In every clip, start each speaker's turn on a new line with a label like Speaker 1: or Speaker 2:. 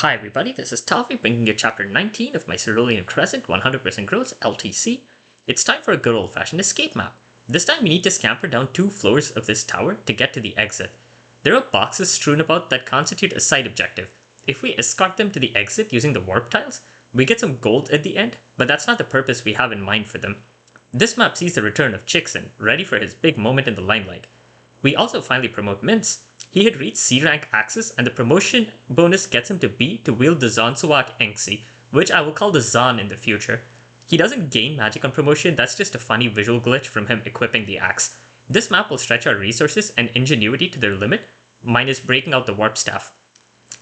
Speaker 1: Hi everybody, this is Tavi bringing you chapter 19 of my Cerulean Crescent 100% growth LTC. It's time for a good old-fashioned escape map. This time we need to scamper down 2 floors of this tower to get to the exit. There are boxes strewn about that constitute a side objective. If we escort them to the exit using the warp tiles, we get some gold at the end, but that's not the purpose we have in mind for them. This map sees the return of Crescent, ready for his big moment in the limelight. We also finally promote Mince. He had reached C rank access, and the promotion bonus gets him to B to wield the Zonsuak Engsi, which I will call the Zon in the future. He doesn't gain magic on promotion, that's just a funny visual glitch from him equipping the axe. This map will stretch our resources and ingenuity to their limit, minus breaking out the warp staff.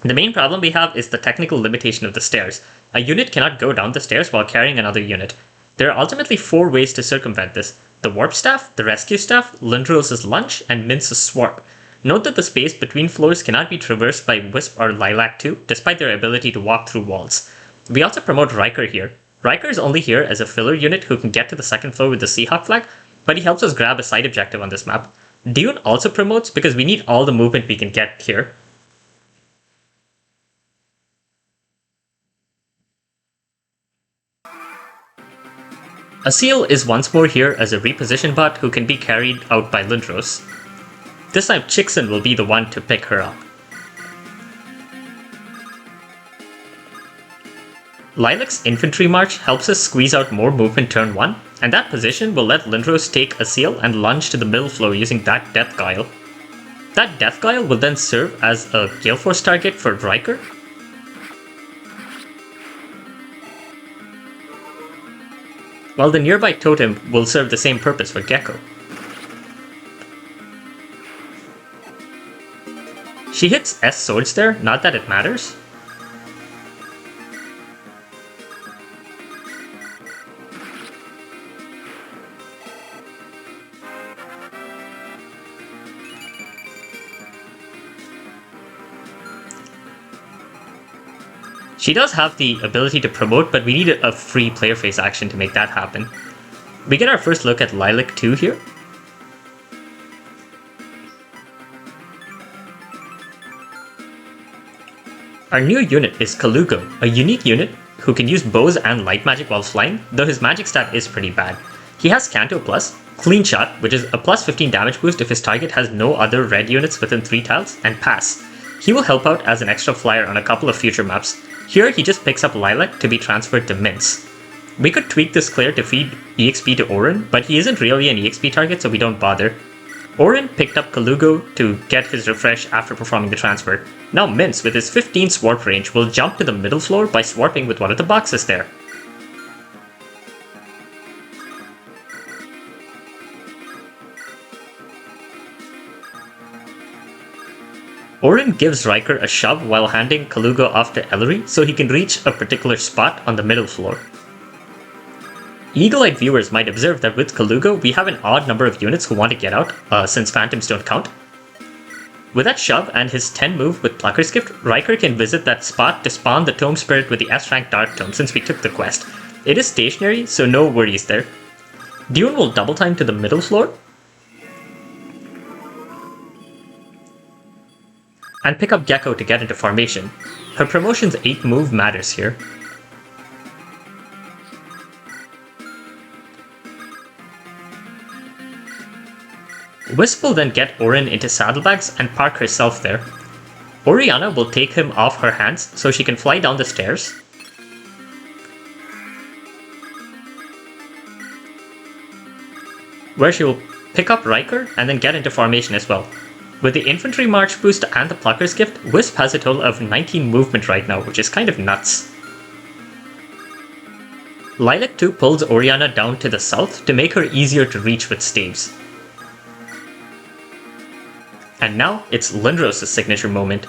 Speaker 1: The main problem we have is the technical limitation of the stairs. A unit cannot go down the stairs while carrying another unit. There are ultimately 4 ways to circumvent this: the warp staff, the rescue staff, Lindros' lunge, and Mince's swarp. Note that the space between floors cannot be traversed by Wisp or Lilac 2, despite their ability to walk through walls. We also promote Riker here. Riker is only here as a filler unit who can get to the 2nd floor with the Seahawk flag, but he helps us grab a side objective on this map. Dune also promotes because we need all the movement we can get here. Asil is once more here as a reposition bot who can be carried out by Lindros. This time Crescent will be the one to pick her up. Lilac's infantry march helps us squeeze out more movement turn 1, and that position will let Lindros take Asil and lunge to the middle floor using that Death Guile. That Death Guile will then serve as a Gale Force target for Riker. While the nearby totem will serve the same purpose for Gecko. She hits S swords there, not that it matters. She does have the ability to promote, but we need a free player face action to make that happen. We get our first look at Lilac 2 here. Our new unit is Kalugo, a unique unit who can use bows and light magic while flying, though his magic stat is pretty bad. He has Canto Plus, Clean Shot, which is a plus 15 damage boost if his target has no other red units within 3 tiles, and Pass. He will help out as an extra flyer on a couple of future maps. Here he just picks up Lilac to be transferred to Mince. We could tweak this clear to feed EXP to Orin, but he isn't really an EXP target so we don't bother. Orin picked up Kalugo to get his refresh after performing the transfer. Now Mince, with his 15 swarp range, will jump to the middle floor by swarping with one of the boxes there. Orin gives Riker a shove while handing Kalugo off to Ellery so he can reach a particular spot on the middle floor. Eagle-eyed viewers might observe that with Kalugo, we have an odd number of units who want to get out, since phantoms don't count. With that shove and his 10 move with Plucker's Gift, Riker can visit that spot to spawn the Tome Spirit with the S-Rank Dark Tome since we took the quest. It is stationary, so no worries there. Dune will double time to the middle floor, and pick up Gecko to get into formation. Her promotion's 8 move matters here. Wisp will then get Orin into saddlebags and park herself there. Oriana will take him off her hands so she can fly down the stairs. Where she will pick up Riker and then get into formation as well. With the infantry march boost and the Plucker's Gift, Wisp has a total of 19 movement right now, which is kind of nuts. Lilac 2 pulls Oriana down to the south to make her easier to reach with staves. And now it's Lindros' signature moment.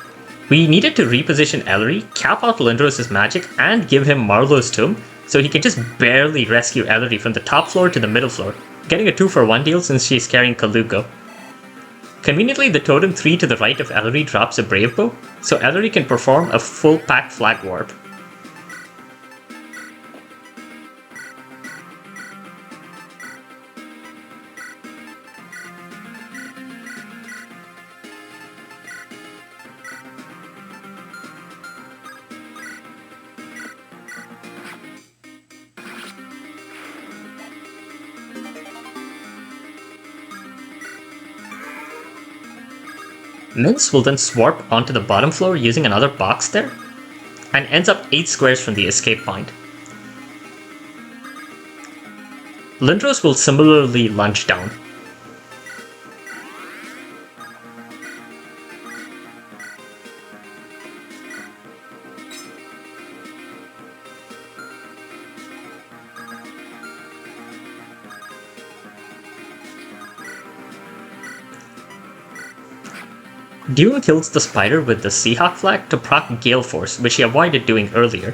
Speaker 1: We needed to reposition Ellery, cap out Lindros' magic, and give him Marlowe's Tomb, so he can just barely rescue Ellery from the top floor to the middle floor, getting a 2-for-1 deal since she's carrying Kalugo. Conveniently, the totem 3 to the right of Ellery drops a Brave Bow, so Ellery can perform a full pack flag warp. Mince will then swarp onto the bottom floor using another box there, and ends up 8 squares from the escape point. Lindros will similarly lunge down. Dune kills the spider with the Seahawk flag to proc Gale Force, which he avoided doing earlier,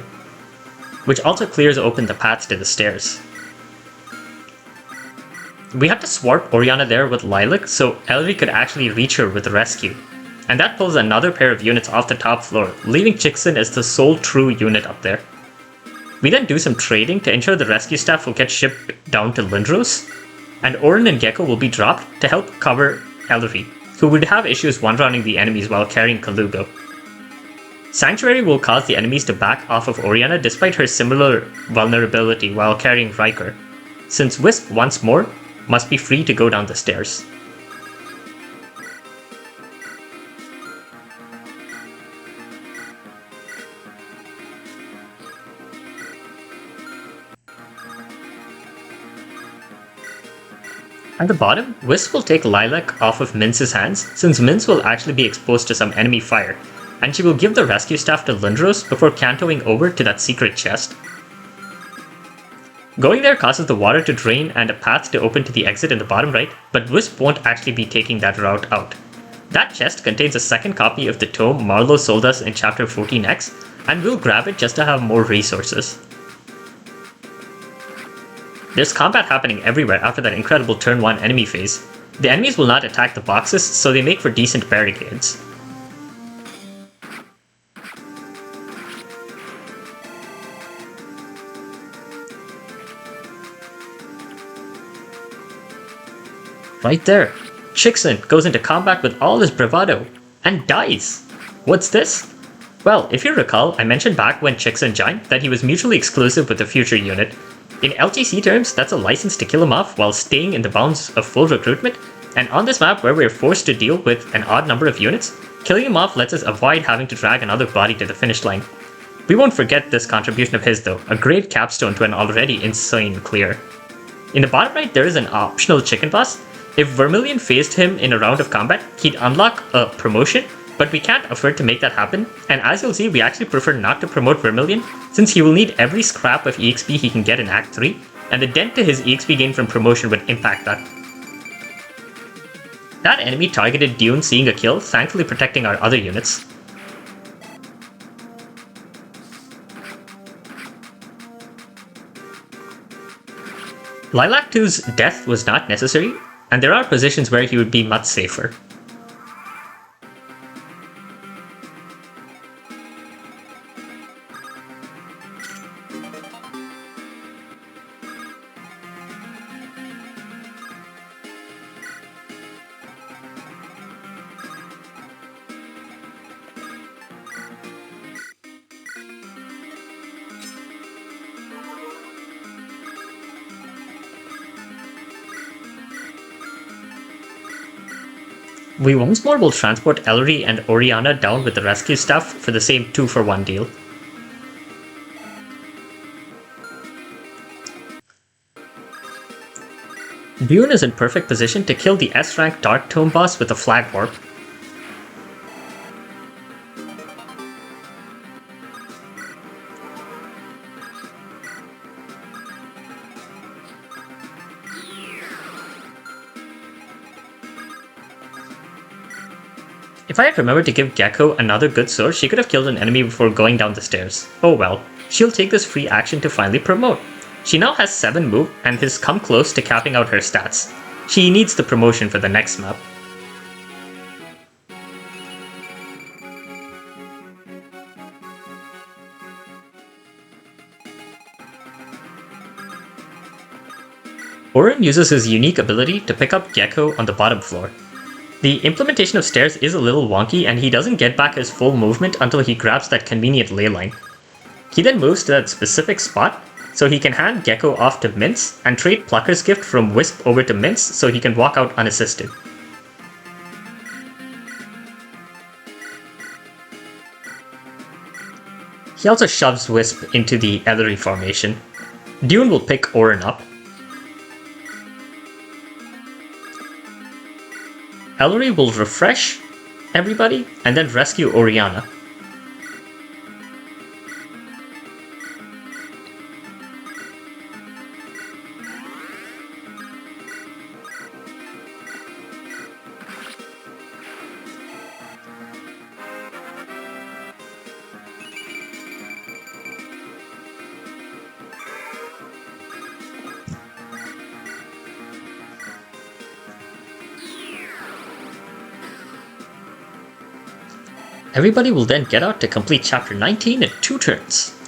Speaker 1: which also clears open the paths to the stairs. We had to swarp Oriana there with Lilac so Ellery could actually reach her with rescue, and that pulls another pair of units off the top floor, leaving Chickson as the sole true unit up there. We then do some trading to ensure the rescue staff will get shipped down to Lindros, and Orin and Gecko will be dropped to help cover Ellery, who would have issues one-running the enemies while carrying Kalugo. Sanctuary will cause the enemies to back off of Oriana despite her similar vulnerability while carrying Riker, since Wisp once more must be free to go down the stairs. At the bottom, Wisp will take Lilac off of Mince's hands, since Mince will actually be exposed to some enemy fire, and she will give the rescue staff to Lindros before cantoing over to that secret chest. Going there causes the water to drain and a path to open to the exit in the bottom right, but Wisp won't actually be taking that route out. That chest contains a second copy of the tome Marlowe sold us in Chapter 14X, and we'll grab it just to have more resources. There's combat happening everywhere after that incredible turn 1 enemy phase. The enemies will not attack the boxes, so they make for decent barricades. Right there, Chickson goes into combat with all his bravado, and dies! What's this? Well, if you recall, I mentioned back when Chickson joined that he was mutually exclusive with the future unit. In LTC terms, that's a license to kill him off while staying in the bounds of full recruitment, and on this map where we're forced to deal with an odd number of units, killing him off lets us avoid having to drag another body to the finish line. We won't forget this contribution of his though, a great capstone to an already insane clear. In the bottom right there is an optional chicken boss. If Vermilion faced him in a round of combat, he'd unlock a promotion, but we can't afford to make that happen, and as you'll see, we actually prefer not to promote Vermilion, since he will need every scrap of EXP he can get in Act 3, and the dent to his EXP gain from promotion would impact that. That enemy targeted Dune seeing a kill, thankfully protecting our other units. Lilac 2's death was not necessary, and there are positions where he would be much safer. We once more will transport Ellery and Oriana down with the rescue staff for the same 2-for-1 deal. Dune is in perfect position to kill the S-rank Dark Tome boss with a flag warp. If I had remembered to give Gecko another good sword, she could have killed an enemy before going down the stairs. Oh well, she'll take this free action to finally promote. She now has 7 move and has come close to capping out her stats. She needs the promotion for the next map. Orin uses his unique ability to pick up Gecko on the bottom floor. The implementation of stairs is a little wonky and he doesn't get back his full movement until he grabs that convenient ley line. He then moves to that specific spot so he can hand Gecko off to Mince and trade Plucker's Gift from Wisp over to Mince so he can walk out unassisted. He also shoves Wisp into the Ellery formation. Dune will pick Orin up. Ellery will refresh everybody and then rescue Oriana. Everybody will then get out to complete chapter 19 in 2 turns.